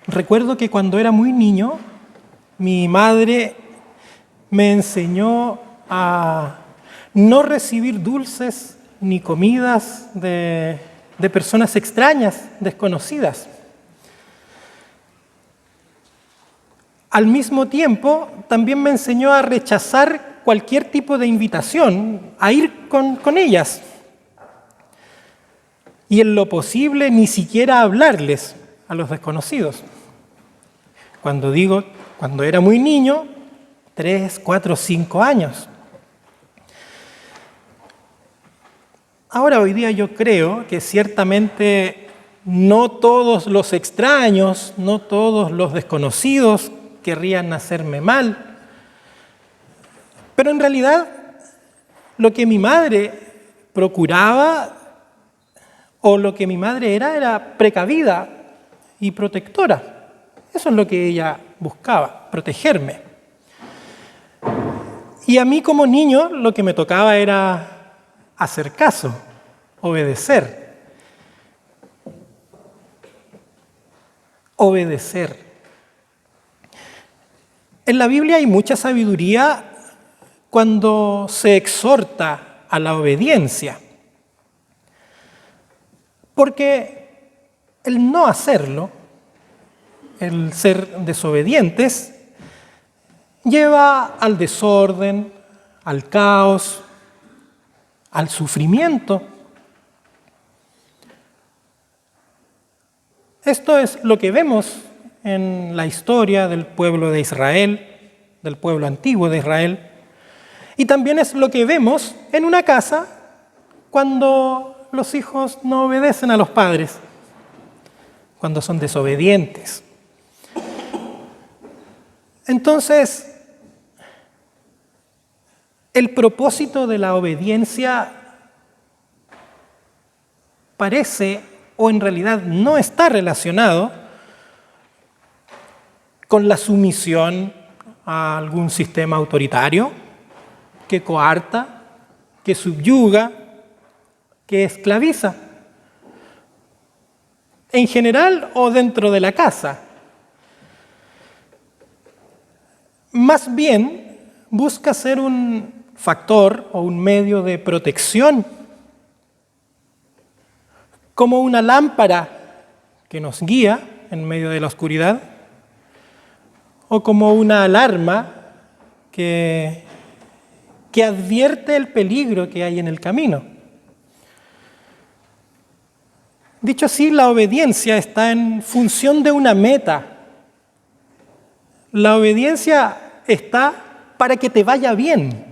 Recuerdo que cuando era muy niño, mi madre me enseñó a no recibir dulces ni comidas de personas extrañas, desconocidas. Al mismo tiempo, también me enseñó a rechazar cualquier tipo de invitación, a ir con ellas. Y en lo posible, ni siquiera hablarles a los desconocidos. Cuando era muy niño, 3, 4, 5 años. Ahora, hoy día yo creo que ciertamente no todos los extraños, no todos los desconocidos querrían hacerme mal, pero en realidad lo que mi madre procuraba o lo que mi madre era precavida y protectora. Eso es lo que ella buscaba, protegerme. Y a mí como niño lo que me tocaba era hacer caso, obedecer. Obedecer. En la Biblia hay mucha sabiduría cuando se exhorta a la obediencia. Porque el no hacerlo, el ser desobedientes, lleva al desorden, al caos, al sufrimiento. Esto es lo que vemos en la historia del pueblo de Israel, del pueblo antiguo de Israel, y también es lo que vemos en una casa cuando los hijos no obedecen a los padres, cuando son desobedientes. Entonces, el propósito de la obediencia parece, o en realidad no está relacionado con la sumisión a algún sistema autoritario que coarta, que subyuga, que esclaviza, en general o dentro de la casa. Más bien busca ser un factor o un medio de protección, como una lámpara que nos guía en medio de la oscuridad, o como una alarma que advierte el peligro que hay en el camino. Dicho así, la obediencia está en función de una meta. La obediencia está para que te vaya bien.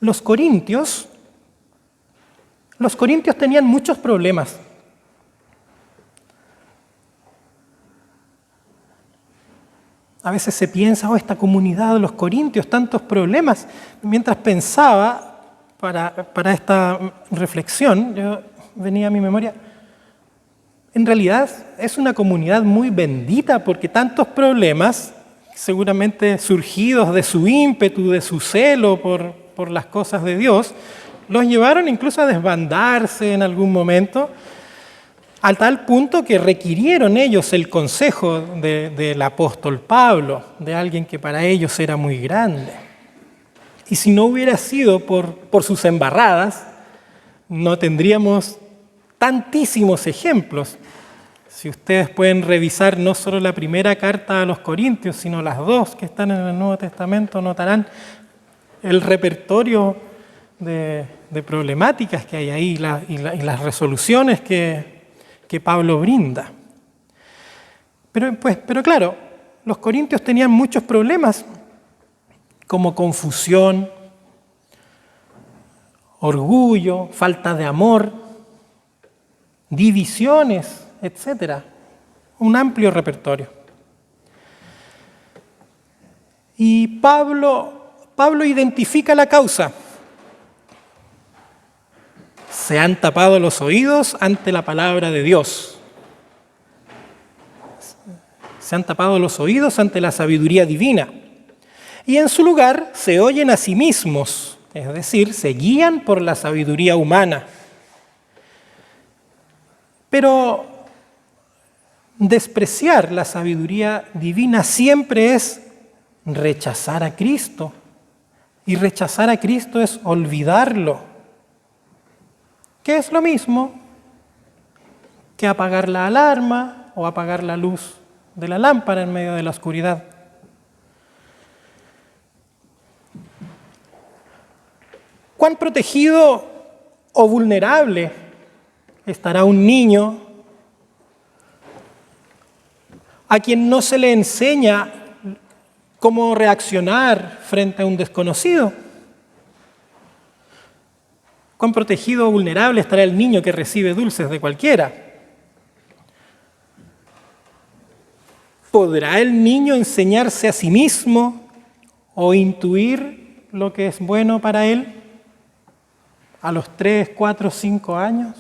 Los corintios tenían muchos problemas. A veces se piensa, esta comunidad de los corintios, tantos problemas. Mientras pensaba para esta reflexión, venía a mi memoria, en realidad es una comunidad muy bendita porque tantos problemas, seguramente surgidos de su ímpetu, de su celo por las cosas de Dios, los llevaron incluso a desbandarse en algún momento, a tal punto que requirieron ellos el consejo del apóstol Pablo, de alguien que para ellos era muy grande. Y si no hubiera sido por sus embarradas, no tendríamos tantísimos ejemplos. Si ustedes pueden revisar no solo la primera carta a los Corintios, sino las dos que están en el Nuevo Testamento, notarán el repertorio de problemáticas que hay ahí y las resoluciones que Pablo brinda. Pero claro, los corintios tenían muchos problemas, como confusión, orgullo, falta de amor, divisiones, etc. Un amplio repertorio. Y Pablo identifica la causa. Se han tapado los oídos ante la palabra de Dios. Se han tapado los oídos ante la sabiduría divina. Y en su lugar se oyen a sí mismos es decir, se guían por la sabiduría humana. Pero despreciar la sabiduría divina siempre es rechazar a Cristo. Y rechazar a Cristo es olvidarlo, que es lo mismo que apagar la alarma o apagar la luz de la lámpara en medio de la oscuridad. ¿Cuán protegido o vulnerable estará un niño a quien no se le enseña cómo reaccionar frente a un desconocido? ¿Cuán protegido o vulnerable estará el niño que recibe dulces de cualquiera? ¿Podrá el niño enseñarse a sí mismo o intuir lo que es bueno para él a los 3, 4, 5 años?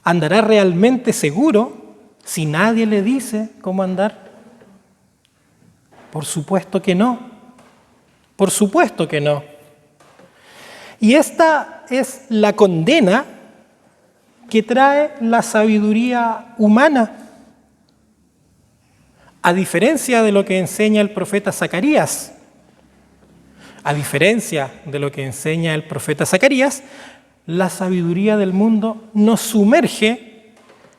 ¿Andará realmente seguro si nadie le dice cómo andar? Por supuesto que no. Por supuesto que no. Y esta es la condena que trae la sabiduría humana. A diferencia de lo que enseña el profeta Zacarías, la sabiduría del mundo nos sumerge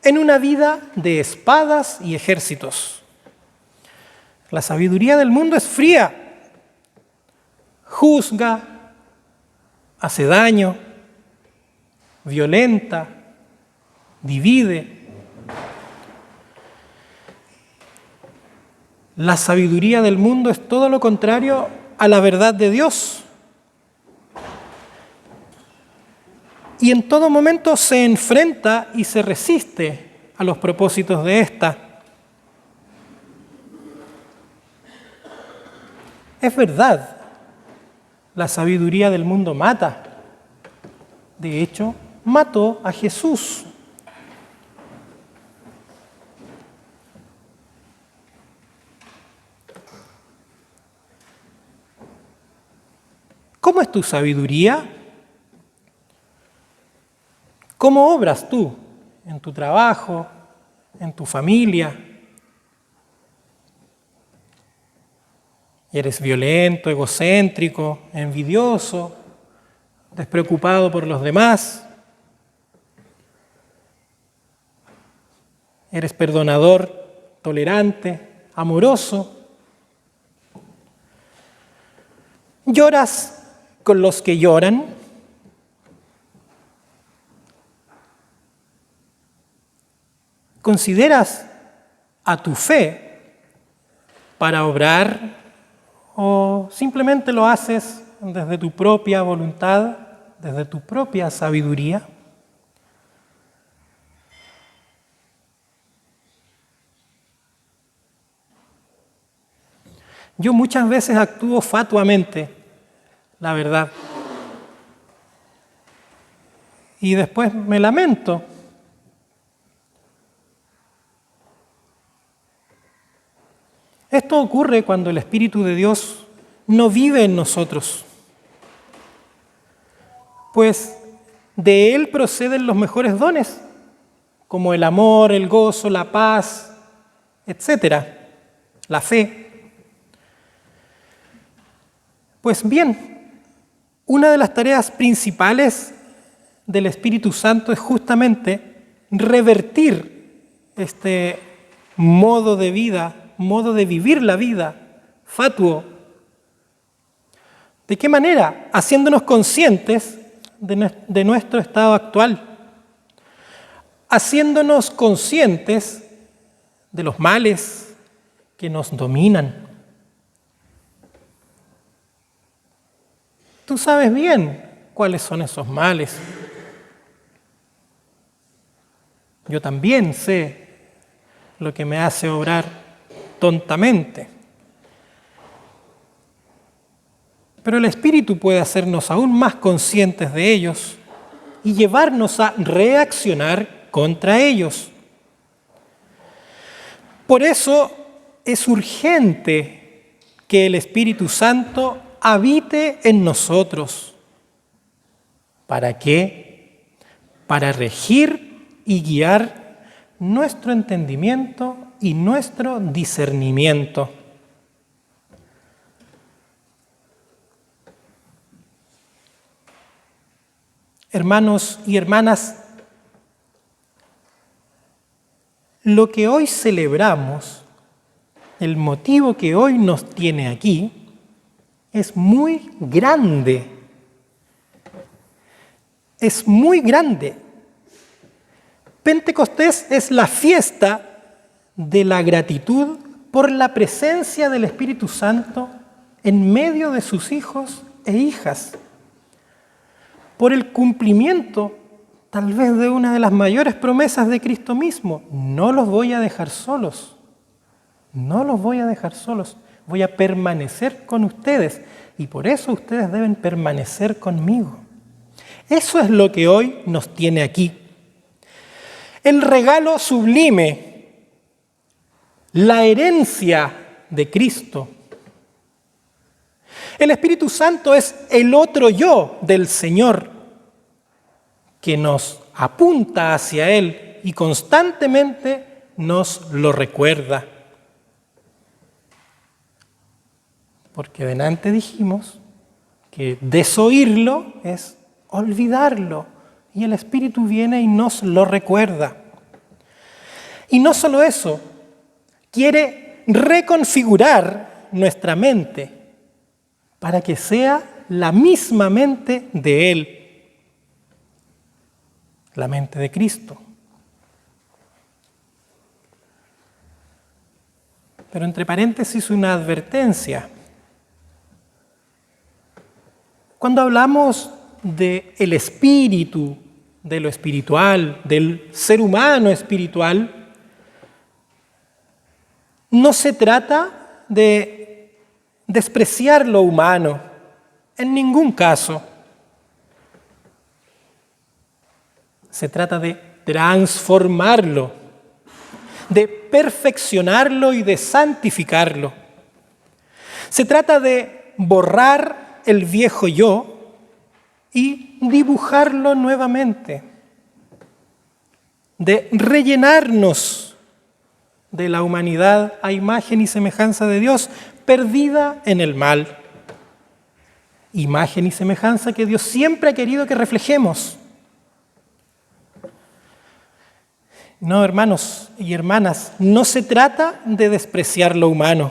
en una vida de espadas y ejércitos. La sabiduría del mundo es fría, juzga, hace daño, violenta, divide. La sabiduría del mundo es todo lo contrario a la verdad de Dios. Y en todo momento se enfrenta y se resiste a los propósitos de esta. Es verdad, la sabiduría del mundo mata. De hecho, mató a Jesús. ¿Cómo es tu sabiduría? ¿Cómo obras tú en tu trabajo, en tu familia? ¿Eres violento, egocéntrico, envidioso, despreocupado por los demás? ¿Eres perdonador, tolerante, amoroso? ¿Lloras con los que lloran? ¿Consideras a tu fe para obrar o simplemente lo haces desde tu propia voluntad, desde tu propia sabiduría? Yo muchas veces actúo fatuamente, la verdad, y después me lamento. Esto ocurre cuando el Espíritu de Dios no vive en nosotros, pues de Él proceden los mejores dones, como el amor, el gozo, la paz, etc., la fe. Pues bien, una de las tareas principales del Espíritu Santo es justamente revertir este modo de vida, modo de vivir la vida fatuo. ¿De qué manera? Haciéndonos conscientes de nuestro estado actual, haciéndonos conscientes de los males que nos dominan. Tú sabes bien cuáles son esos males. Yo también sé lo que me hace obrar tontamente. Pero el Espíritu puede hacernos aún más conscientes de ellos y llevarnos a reaccionar contra ellos. Por eso es urgente que el Espíritu Santo habite en nosotros. ¿Para qué? Para regir y guiar nuestro entendimiento y nuestro discernimiento. Hermanos y hermanas, lo que hoy celebramos, el motivo que hoy nos tiene aquí, es muy grande. Es muy grande. Pentecostés es la fiesta de la gratitud por la presencia del Espíritu Santo en medio de sus hijos e hijas, por el cumplimiento tal vez de una de las mayores promesas de Cristo mismo: no los voy a dejar solos, no los voy a dejar solos, voy a permanecer con ustedes y por eso ustedes deben permanecer conmigo. Eso es lo que hoy nos tiene aquí. El regalo sublime, la herencia de Cristo. El Espíritu Santo es el otro yo del Señor que nos apunta hacia Él y constantemente nos lo recuerda. Porque delante dijimos que desoírlo es olvidarlo y el Espíritu viene y nos lo recuerda. Y no solo eso, quiere reconfigurar nuestra mente para que sea la misma mente de Él, la mente de Cristo. Pero entre paréntesis una advertencia. Cuando hablamos del espíritu, de lo espiritual, del ser humano espiritual, no se trata de despreciar lo humano, en ningún caso. Se trata de transformarlo, de perfeccionarlo y de santificarlo. Se trata de borrar el viejo yo y dibujarlo nuevamente, de rellenarnos de la humanidad a imagen y semejanza de Dios, perdida en el mal. Imagen y semejanza que Dios siempre ha querido que reflejemos. No, hermanos y hermanas, no se trata de despreciar lo humano.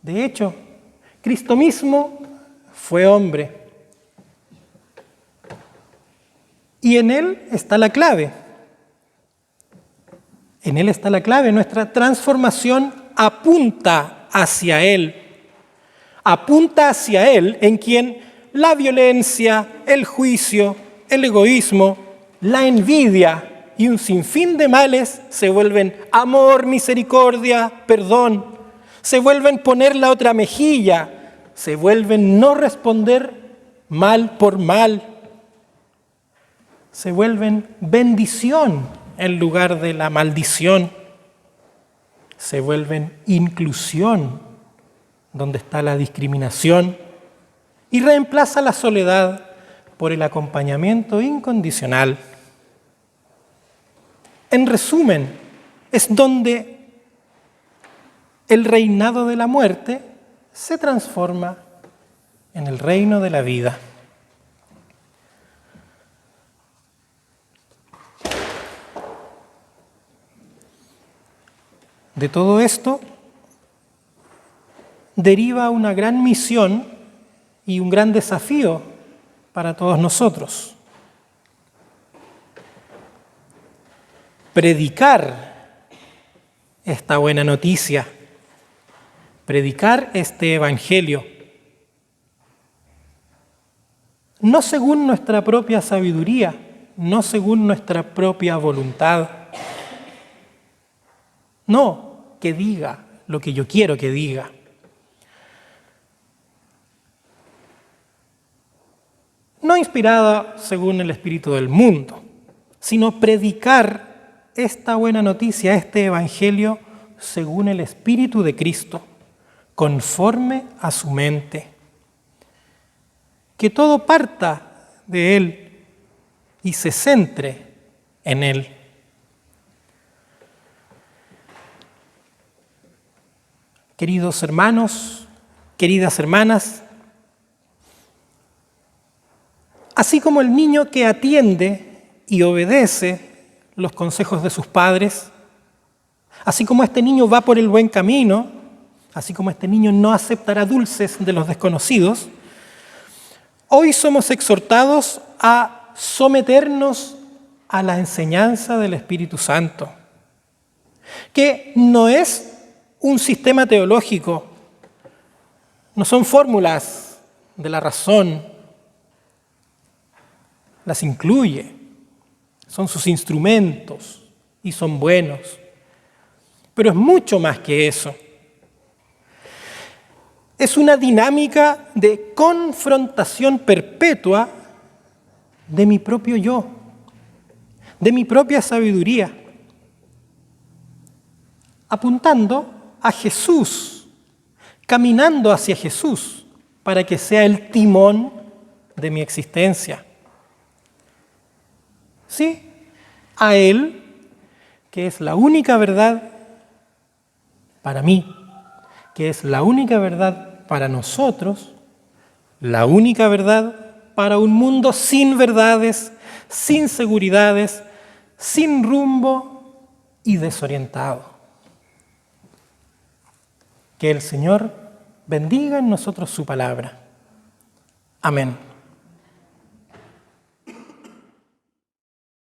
De hecho, Cristo mismo fue hombre. Y en Él está la clave. En Él está la clave. Nuestra transformación apunta hacia Él. Apunta hacia Él, en quien la violencia, el juicio, el egoísmo, la envidia y un sinfín de males se vuelven amor, misericordia, perdón. Se vuelven poner la otra mejilla. Se vuelven no responder mal por mal. Se vuelven bendición en lugar de la maldición. Se vuelven inclusión donde está la discriminación y reemplaza la soledad por el acompañamiento incondicional. En resumen, es donde el reinado de la muerte se transforma en el reino de la vida. De todo esto deriva una gran misión y un gran desafío para todos nosotros. Predicar esta buena noticia, predicar este evangelio, no según nuestra propia sabiduría, no según nuestra propia voluntad, no que diga lo que yo quiero que diga. No inspirada según el espíritu del mundo, sino predicar esta buena noticia, este evangelio, según el Espíritu de Cristo, conforme a su mente. que todo parta de Él y se centre en Él. Queridos hermanos, queridas hermanas, así como el niño que atiende y obedece los consejos de sus padres, así como este niño va por el buen camino, así como este niño no aceptará dulces de los desconocidos, hoy somos exhortados a someternos a la enseñanza del Espíritu Santo, que no es un sistema teológico, no son fórmulas de la razón, las incluye, son sus instrumentos y son buenos, pero es mucho más que eso. Es una dinámica de confrontación perpetua de mi propio yo, de mi propia sabiduría, apuntando a Jesús, caminando hacia Jesús, para que sea el timón de mi existencia. Sí, a Él, que es la única verdad para mí, que es la única verdad para nosotros, la única verdad para un mundo sin verdades, sin seguridades, sin rumbo y desorientado. Que el Señor bendiga en nosotros su palabra. Amén.